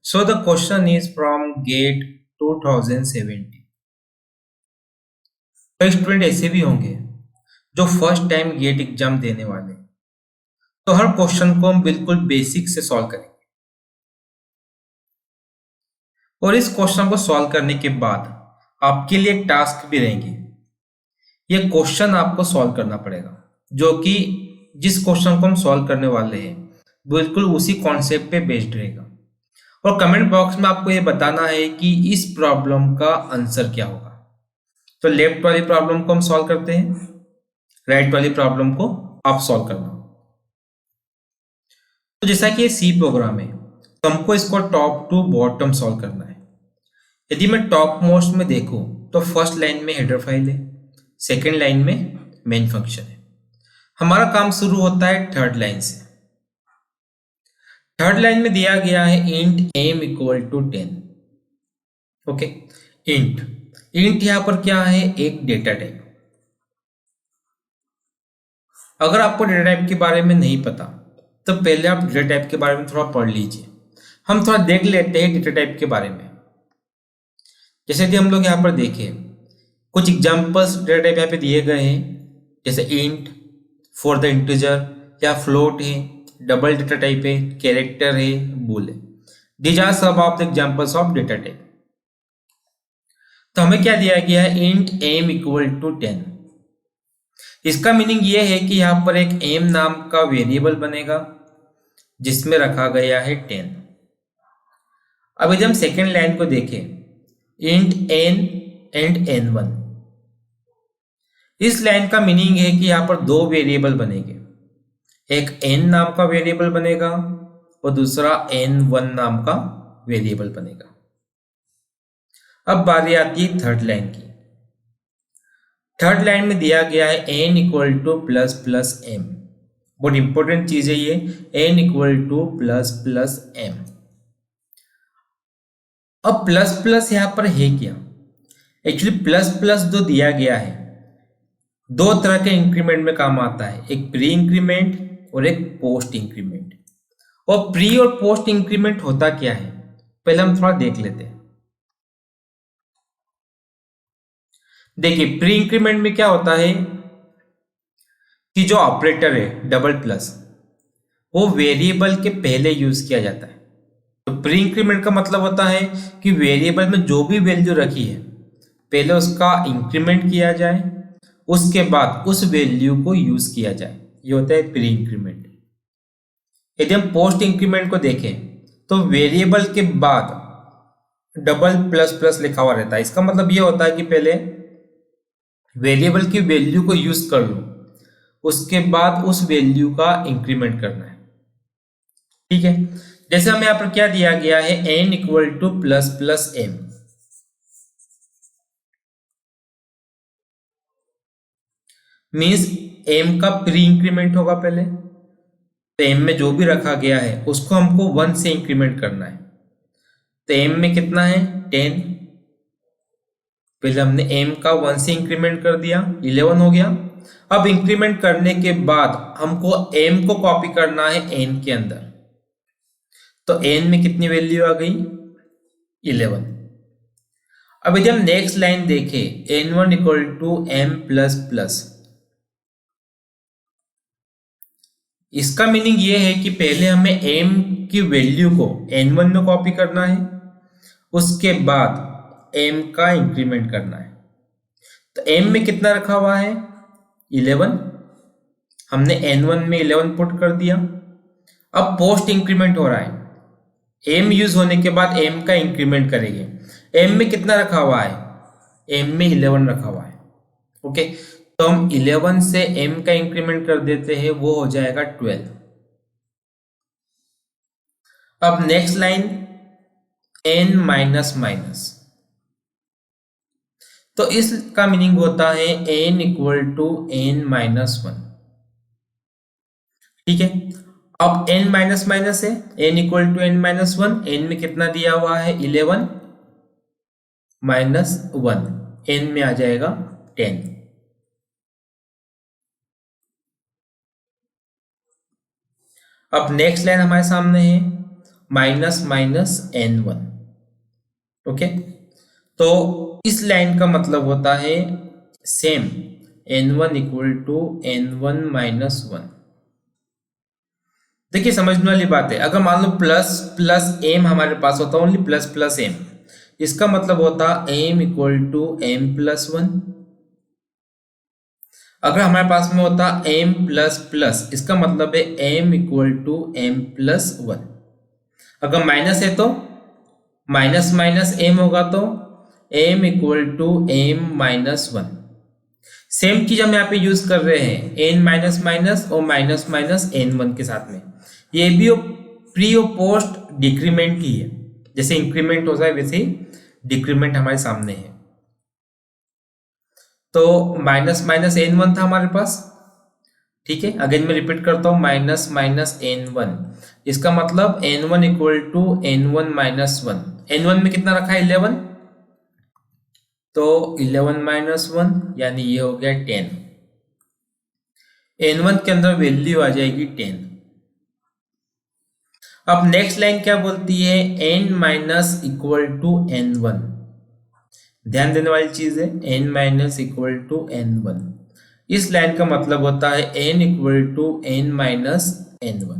So the question is from GATE 2017। कई student ऐसे भी होंगे जो फर्स्ट टाइम गेट एग्जाम देने वाले हैं। तो हर क्वेश्चन को हम बिल्कुल बेसिक से सॉल्व करेंगे और इस क्वेश्चन को सॉल्व करने के बाद आपके लिए एक टास्क भी रहेंगे। ये क्वेश्चन आपको सॉल्व करना पड़ेगा जो कि जिस क्वेश्चन को हम सॉल्व करने वाले हैं बिल्कुल उसी कॉन्सेप्ट पे बेस्ड रहेगा। और कमेंट बॉक्स में आपको ये बताना है कि इस प्रॉब्लम का आंसर क्या होगा। तो लेफ्ट वाली प्रॉब्लम को हम सॉल्व करते हैं, राइट वाली प्रॉब्लम को आप सॉल्व करना। तो जैसा कि ये सी प्रोग्राम है तो हमको इसको टॉप टू बॉटम सॉल्व करना है। यदि मैं टॉप मोस्ट में देखूं तो फर्स्ट लाइन में हेडर फाइल है, सेकेंड लाइन में मेन फंक्शन है। हमारा काम शुरू होता है थर्ड लाइन से। थर्ड लाइन में दिया गया है int m equal to 10। Okay, int int यहां पर क्या है? एक डेटा टाइप। अगर आपको डेटा टाइप के बारे में नहीं पता तो पहले आप डेटा टाइप के बारे में थोड़ा पढ़ लीजिए। हम थोड़ा देख लेते हैं डेटा टाइप के बारे में। जैसे कि हम लोग यहाँ पर देखें कुछ एग्जांपल्स डेटा टाइप यहाँ पे दिए गए हैं, जैसे इंट फॉर द इंटीजर या फ्लोट है, डबल डेटा टाइप है, कैरेक्टर है, बूल है। These are some of the examples of data type. तो हमें क्या दिया गया है? Int m equal to 10। इसका मीनिंग ये है कि यहाँ पर एक एम नाम का वेरिएबल बनेगा जिसमें रखा गया है 10। अब यदि हम सेकेंड लाइन को देखें, इंट एन एंड n1, इस लाइन का मीनिंग है कि यहाँ पर दो वेरिएबल बनेंगे। एक n नाम का वेरिएबल बनेगा और दूसरा n1 नाम का वेरिएबल बनेगा। अब बारी आती है थर्ड लाइन की। थर्ड लाइन में दिया गया है n equal to plus plus m. बहुत इंपॉर्टेंट चीज है ये, n equal to plus plus m. अब प्लस प्लस यहां पर है क्या? एक्चुअली प्लस प्लस जो दिया गया है दो तरह के इंक्रीमेंट में काम आता है, एक प्री इंक्रीमेंट और एक पोस्ट इंक्रीमेंट। और प्री और पोस्ट इंक्रीमेंट होता क्या है पहले हम थोड़ा देख लेते हैं। देखिए प्री इंक्रीमेंट में क्या होता है कि जो ऑपरेटर है डबल प्लस वो वेरिएबल के पहले यूज किया जाता है। तो प्री इंक्रीमेंट का मतलब होता है कि वेरिएबल में जो भी वैल्यू रखी है पहले उसका इंक्रीमेंट किया जाए, उसके बाद उस वैल्यू को यूज किया जाए। ये होता है प्री इंक्रीमेंट। यदि हम पोस्ट इंक्रीमेंट को देखें तो वेरिएबल के बाद डबल प्लस प्लस लिखा हुआ रहता है। इसका मतलब ये होता है कि पहले वेरिएबल की वैल्यू को यूज कर लो, उसके बाद उस वैल्यू का इंक्रीमेंट करना है। ठीक है, जैसे हमें यहाँ पर क्या दिया गया है, n equal to plus plus m. Means m का प्री इंक्रीमेंट होगा पहले, तो m में जो भी रखा गया है उसको हमको 1 से इंक्रीमेंट करना है। तो m में कितना है? 10। पहले हमने m का 1 से इंक्रीमेंट कर दिया, 11 हो गया। अब इंक्रीमेंट करने के बाद हमको m को कॉपी करना है n के अंदर। तो n में कितनी वैल्यू आ गई? 11। अब यदि हम नेक्स्ट लाइन देखें, n1 equal to m plus plus, इसका मीनिंग ये है कि पहले हमें m की वैल्यू को n1 में कॉपी करना है, उसके बाद m का इंक्रीमेंट करना है। तो m में कितना रखा हुआ है? 11। हमने n1 में 11 पुट कर दिया। अब पोस्ट इंक्रीमेंट हो रहा है, m यूज होने के बाद m का इंक्रीमेंट करेंगे। m में कितना रखा हुआ है? m में 11 रखा हुआ है। ओके, तो हम 11 से m का इंक्रीमेंट कर देते हैं, वो हो जाएगा 12। अब next line n minus minus, तो इसका मीनिंग होता है n equal to n minus 1। ठीक है, अब n माइनस माइनस है, n equal to n minus 1। n में कितना दिया हुआ है? 11 माइनस 1, n में आ जाएगा 10। अब नेक्स्ट लाइन हमारे सामने है माइनस माइनस n1। ओके, तो इस लाइन का मतलब होता है same n1 equal to n1 minus 1। देखिए समझने वाली बात है, अगर मान लो प्लस प्लस एम हमारे पास होता ओनली प्लस प्लस एम, इसका मतलब होता m equal to m plus 1। अगर हमारे पास में होता एम प्लस प्लस, इसका मतलब है m equal to m plus 1। अगर माइनस है तो माइनस माइनस एम होगा तो m equal to m minus 1। Same चीज हम यहाँ पे यूज कर रहे हैं एन माइनस माइनस और माइनस माइनस एन 1 के साथ में। ये भी प्री और पोस्ट डिक्रीमेंट की है, जैसे इंक्रीमेंट होता है वैसे ही डिक्रीमेंट हमारे सामने है। तो माइनस माइनस एन 1 था हमारे पास, ठीक है। अगेन मैं रिपीट करता हूँ, माइनस माइनस एन 1, इसका मतलब n 1 equal to n 1 minus 1। N 1 में कितना रखा है 11, तो 11 माइनस 1 यानी ये हो गया 10। n1 के अंदर वैल्यू आ जाएगी 10। अब नेक्स्ट लाइन क्या बोलती है, n minus equal to n1। ध्यान देने वाली चीज है n minus equal to n1। इस लाइन का मतलब होता है n equal to n minus n1।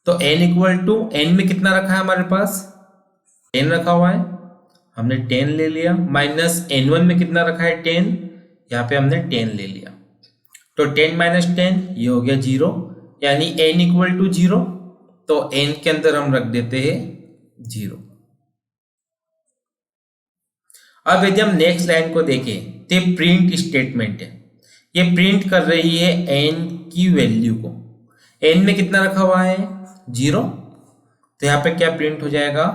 तो n इक्वल टू n में कितना रखा है हमारे पास 10 रखा हुआ है, हमने 10 ले लिया। माइनस n1 में कितना रखा है 10, यहाँ पे हमने 10 ले लिया। तो 10 माइनस 10 ये हो गया 0, यानी n इक्वल टू 0, तो n के अंदर हम रख देते हैं 0। अब यदि हम नेक्स्ट लाइन को देखें तो प्रिंट स्टेटमेंट है, ये प्रिंट कर रही है n की वैल्यू को। n में कितना रखा हुआ है 0, तो यहाँ पे क्या प्रिंट हो जाएगा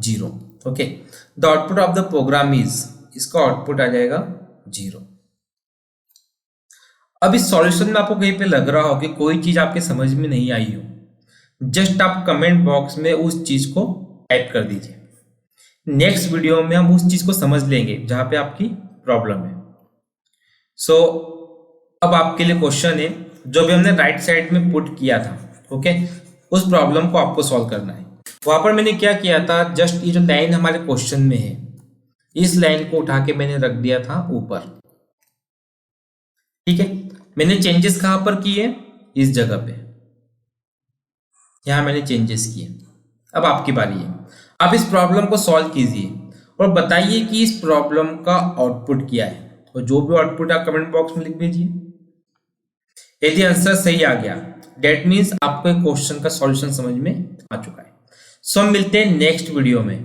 0। Okay, the output of the program is, इसका आउटपुट आ जाएगा 0। अब इस सॉल्यूशन में आपको कहीं पे लग रहा हो कि कोई चीज आपके समझ में नहीं आई हो, जस्ट आप कमेंट बॉक्स में उस चीज को टाइप कर दीजिए। नेक्स्ट वीडियो में हम उस चीज को समझ लेंगे जहां पे आपकी प्रॉब्लम है। सो अब आपके लिए क्वेश्चन है जो भी हमने राइट साइड में पुट किया था, ओके, उस प्रॉब्लम को आपको सॉल्व करना है। वहां पर मैंने क्या किया था, जस्ट ये जो लाइन हमारे क्वेश्चन में है, इस लाइन को उठा के मैंने रख दिया था ऊपर, ठीक है। मैंने चेंजेस कहां पर किए, इस जगह पे, यहां मैंने चेंजेस किए। अब आपकी बारी है, आप इस प्रॉब्लम को सॉल्व कीजिए और बताइए कि इस प्रॉब्लम का आउटपुट क्या है, और जो भी आउटपुट आप कमेंट बॉक्स में लिख दीजिए। यदि आंसर सही आ गया डेट मीन्स आपको क्वेश्चन का सॉल्यूशन समझ में आ चुका है। सो हम मिलते हैं नेक्स्ट वीडियो में।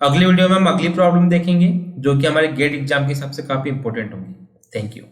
अगली वीडियो में हम अगली प्रॉब्लम देखेंगे जो कि हमारे गेट एग्जाम के हिसाब से काफी इंपॉर्टेंट होंगी। Thank you.